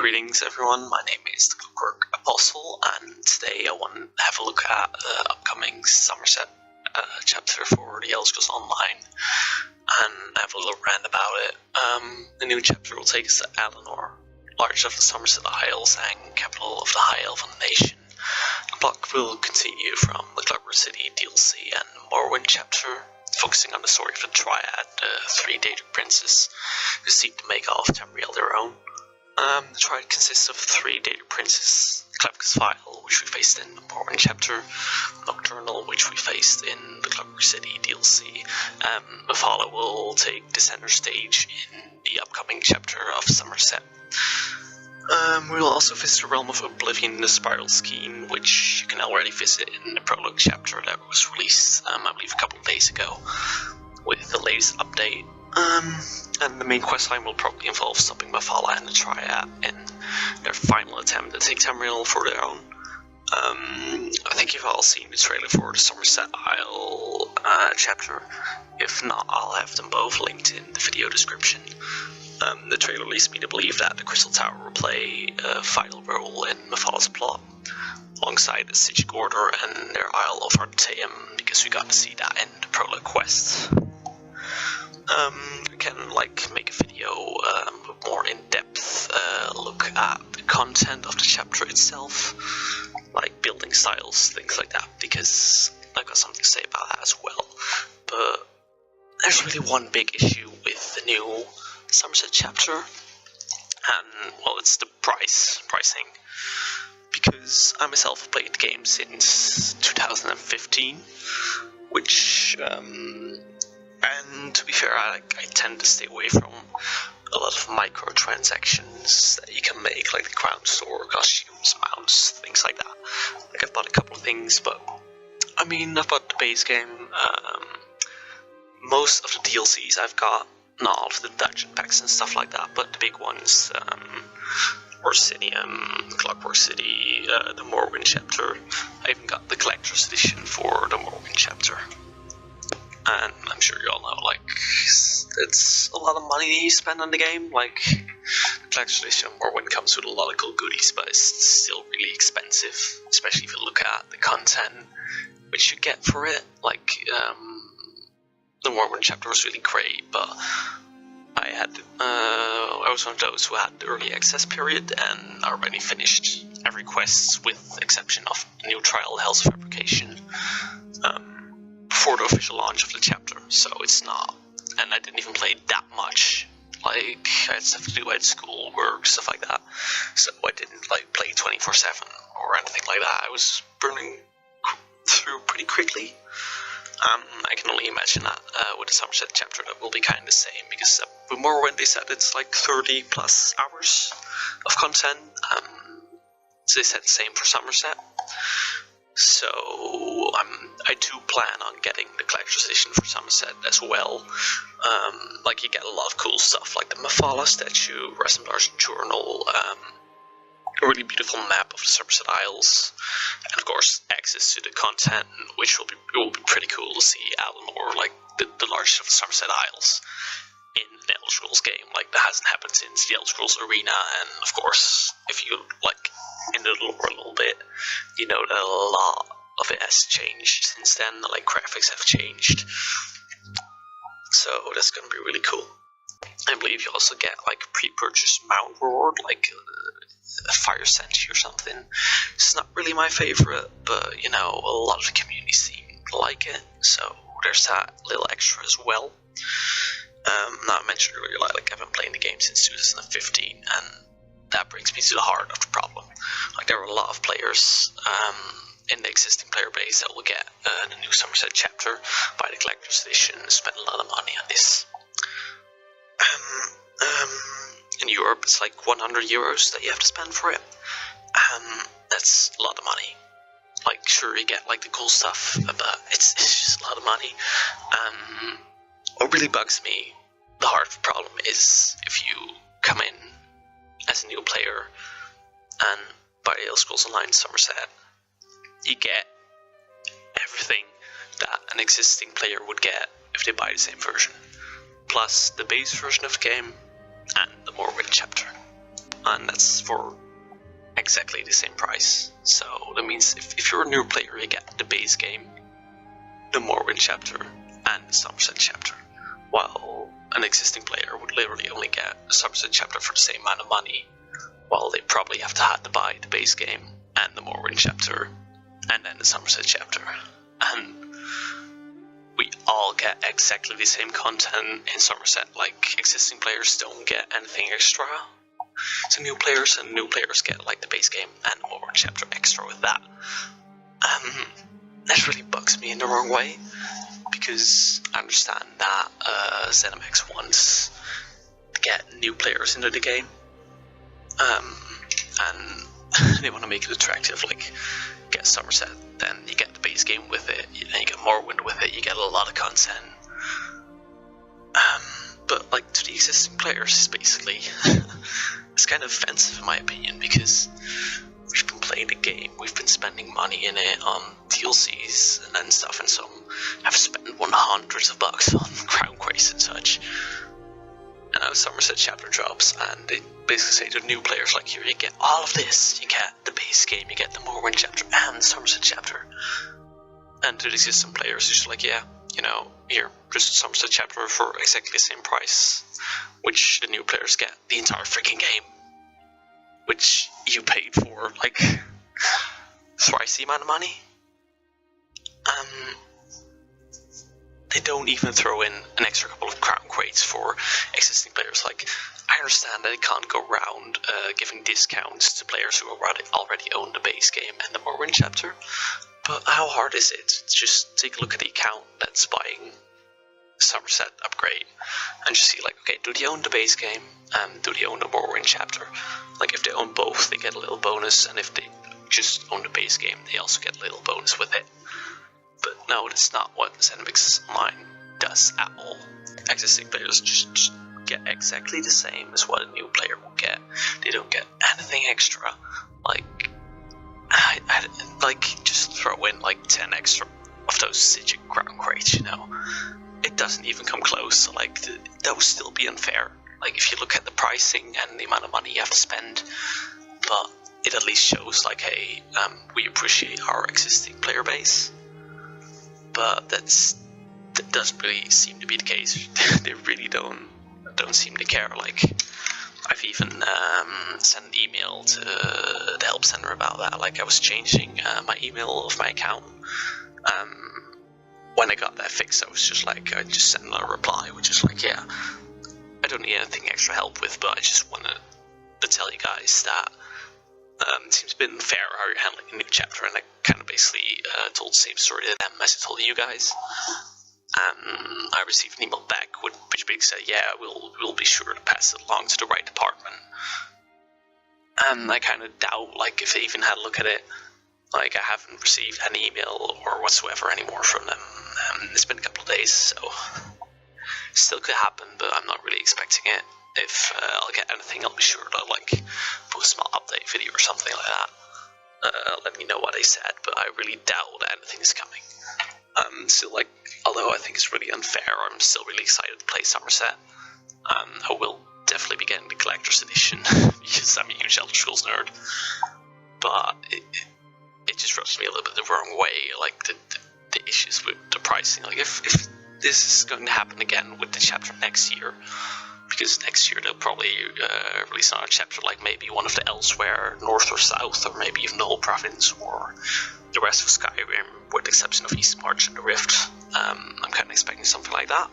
Greetings everyone, my name is the Clockwork Apostle, and today I want to have a look at the upcoming Summerset chapter for the Elder Scrolls Online, and have a little rant about it. The new chapter will take us to Alinor, largest of the Summerset Isles and capital of the High Elven Nation. The block will continue from the Clockwork City DLC and Morrowind chapter, focusing on the story of the Triad, the three Daedric princes who seek to make all of Tamriel their own. The Triad consists of three Daedric princes: Clefka's File, which we faced in the Morrowind chapter, Nocturnal, which we faced in the Clockwork City DLC, and Mephala will take the center stage in the upcoming chapter of Summerset. We'll also visit the Realm of Oblivion, the Spiral Scheme, which you can already visit in the prologue chapter that was released, I believe, a couple of days ago, with the latest update. And the main questline will probably involve stopping Mephala and the Triad in their final attempt to take Tamriel for their own. I think you've all seen the trailer for the Summerset Isle chapter. If not, I'll have them both linked in the video description. The trailer leads me to believe that the Crystal Tower will play a vital role in Mephala's plot, alongside the Siege Order and their Isle of Artaeum, because we got to see that in the prologue quest. I can make a video with more in-depth look at the content of the chapter itself, like building styles, things like that, because I've got something to say about that as well. But there's really one big issue with the new Summerset chapter, and well, it's the pricing. Because I myself have played the game since 2015, which and to be fair, I tend to stay away from a lot of microtransactions that you can make, like the crown store, costumes, mounts, things like that. Like, I've bought a couple of things, but I mean, I've bought the base game, most of the DLCs I've got, not all of the dungeon packs and stuff like that, but the big ones, Orsinium, Clockwork City, the Morrowind chapter. I even got the collector's edition for the Morrowind chapter. And I'm sure you all know, it's a lot of money you spend on the game. Like, the collector's edition Morrowind comes with a lot of cool goodies, but it's still really expensive, especially if you look at the content which you get for it. Like, the Morrowind chapter was really great, but I was one of those who had the early access period and already finished every quest, with the exception of the new trial, Hell's Fabrication, before the official launch of the chapter. So it's not, and I didn't even play that much. Like, I had stuff to do at school, work, stuff like that. So I didn't play 24/7 or anything like that. I was burning through pretty quickly. I can only imagine that with the Summerset chapter that will be kind of the same, because with Morrowind they said it's like 30 plus hours of content. So they said the same for Summerset. So I do plan on getting the collector's edition for Summerset as well. You get a lot of cool stuff, like the Mephala statue, Rasendar's journal, a really beautiful map of the Summerset Isles, and of course access to the content, which will be pretty cool to see Alinor, the largest of the Summerset Isles, in an Elder Scrolls game. That hasn't happened since the Elder Scrolls Arena, and of course, if you in the lore a little bit, you know that a lot of it has changed since then. Graphics have changed, so that's gonna be really cool. I believe you also get a pre-purchase mount reward, a fire sentry or something. It's not really my favorite, but a lot of the community seem to like it, so there's that little extra as well. Not mentioned earlier, I've been playing the game since 2015, and that brings me to the heart of the problem. There are a lot of players in the existing player base that will get the new Summerset chapter, buy the collector's edition, spend a lot of money on this. In Europe, it's 100 euros that you have to spend for it. That's a lot of money. Sure, you get the cool stuff, but it's just a lot of money. What really bugs me, the heart of the problem, is if you come in as a new player and buy the Elder Scrolls Online Summerset, you get everything that an existing player would get if they buy the same version, plus the base version of the game and the Morrowind chapter. and that's for exactly the same price. So that means if you're a new player, you get the base game, the Morrowind chapter, and the Summerset chapter, while an existing player would literally only get the Summerset chapter for the same amount of money, while they probably have to buy the base game and the Morrowind chapter and then the Summerset chapter. And we all get exactly the same content in Summerset. Like, existing players don't get anything extra. So new players get like the base game and the Morrowind chapter extra with that. That really bugs me in the wrong way, because I understand that ZeniMax wants to get new players into the game, and they want to make it attractive. Like, get Summerset, then you get the base game with it, then you get Morrowind with it, you get a lot of content. But like, to the existing players, basically, it's kind of offensive in my opinion, because we've been playing the game, we've been spending money in it on DLCs and stuff, and some have spent hundreds of bucks on Crown Quest and such. And now Summerset chapter drops, and they basically say to new players, like, here, you get all of this, you get the base game, you get the Morrowind chapter and the Summerset chapter. And to the existing players, it's just like, yeah, you know, here, just a Summerset chapter for exactly the same price, which the new players get the entire freaking game, which you paid for, like, thrice the amount of money. They don't even throw in an extra couple of crown crates for existing players. Like, I understand that they can't go around giving discounts to players who already own the base game and the Morrowind chapter, but how hard is it to just take a look at the account that's buying Summerset upgrade and just see, like, okay, do they own the base game and do they own the Morrowind chapter? Like, if they own both, they get a little bonus, and if they just own the base game, they also get a little bonus with it. But no, that's not what ZeniMax Online does at all. Existing players just get exactly the same as what a new player will get. They don't get anything extra. Like, just throw in like 10 extra of those Sigil crown crates, you know? It doesn't even come close. So, like, that would still be unfair. Like, if you look at the pricing and the amount of money you have to spend, but it at least shows, like, hey, we appreciate our existing player base. But that doesn't really seem to be the case. They really don't seem to care. Like, I've even sent an email to the help center about that. Like, I was changing my email of my account. When I got that fixed, I was just like, I just sent a reply, which is like, yeah, I don't need anything extra help with, but I just wanted to tell you guys that it seems a bit unfair how you're handling a new chapter, and I kind of basically told the same story to them as I told you guys. I received an email back which basically said, yeah, we'll be sure to pass it along to the right department. And I kind of doubt, like, if they even had a look at it. Like, I haven't received any email or whatsoever anymore from them. It's been a couple of days, so still could happen, but I'm not really expecting it. If I'll get anything, I'll be sure to, like, post a small update video or something like that. Let me know what they said, but I really doubt that anything is coming. So, like, although I think it's really unfair, I'm still really excited to play Summerset. I will definitely be getting the collector's edition because I'm a huge Elder Scrolls nerd. But it just rubs me a little bit the wrong way, like the issues with the pricing. Like, if this is going to happen again with the chapter next year, because next year they'll probably release another chapter, like maybe one of the Elsewhere, North or South, or maybe even the whole province, or the rest of Skyrim, with the exception of Eastmarch and the Rift. I'm kind of expecting something like that.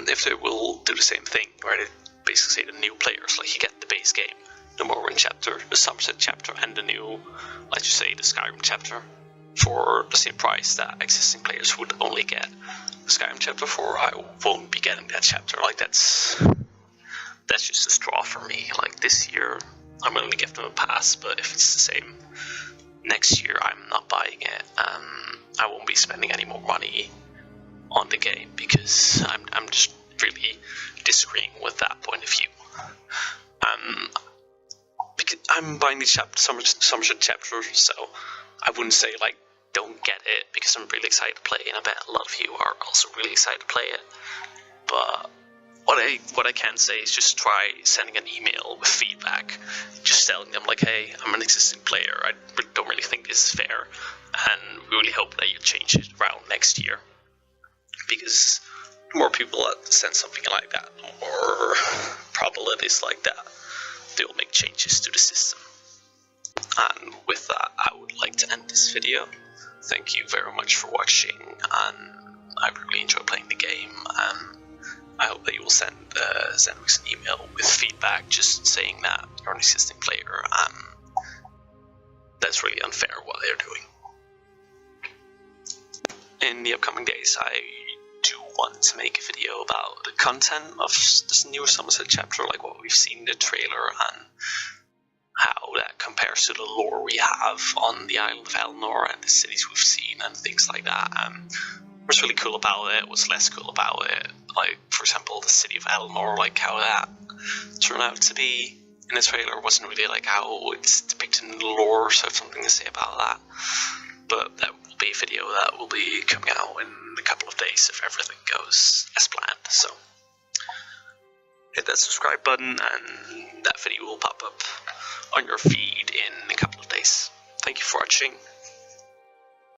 If they will do the same thing, where they basically say to new players, like, you get the base game, the Morrowind chapter, the Summerset chapter, and the new, let's just say, the Skyrim chapter, for the same price that existing players would only get the Skyrim chapter for, I won't be getting that chapter. Like, that's just a straw for me. Like, this year, I'm going to give them a pass, but if it's the same next year, I'm not buying it. I won't be spending any more money on the game, because I'm just really disagreeing with that point of view. Because I'm buying the Summerset chapter, so I wouldn't say, like, don't get it, because I'm really excited to play it, and I bet a lot of you are also really excited to play it. But what I can say is just try sending an email with feedback, just telling them like, hey, I'm an existing player, I don't really think this is fair, and we really hope that you change it around next year. Because the more people that send something like that, the more probabilities like that they will make changes to the system. And with that, I would like to end this video. Thank you very much for watching, and I really enjoy playing the game, and I hope that you will send Zenwix an email with feedback, just saying that you're an existing player and that's really unfair what they're doing. In the upcoming days, I do want to make a video about the content of this new Summerset chapter, like what we've seen in the trailer and how that compares to the lore we have on the island of Elnor and the cities we've seen and things like that. What's really cool about it, what's less cool about it, like for example the city of Elnor, like how that turned out to be in the trailer wasn't really like how it's depicted in the lore, so I have something to say about that. But that will be a video that will be coming out in a couple of days if everything goes as planned. So hit that subscribe button and that video will pop up on your feed in a couple of days. Thank you for watching.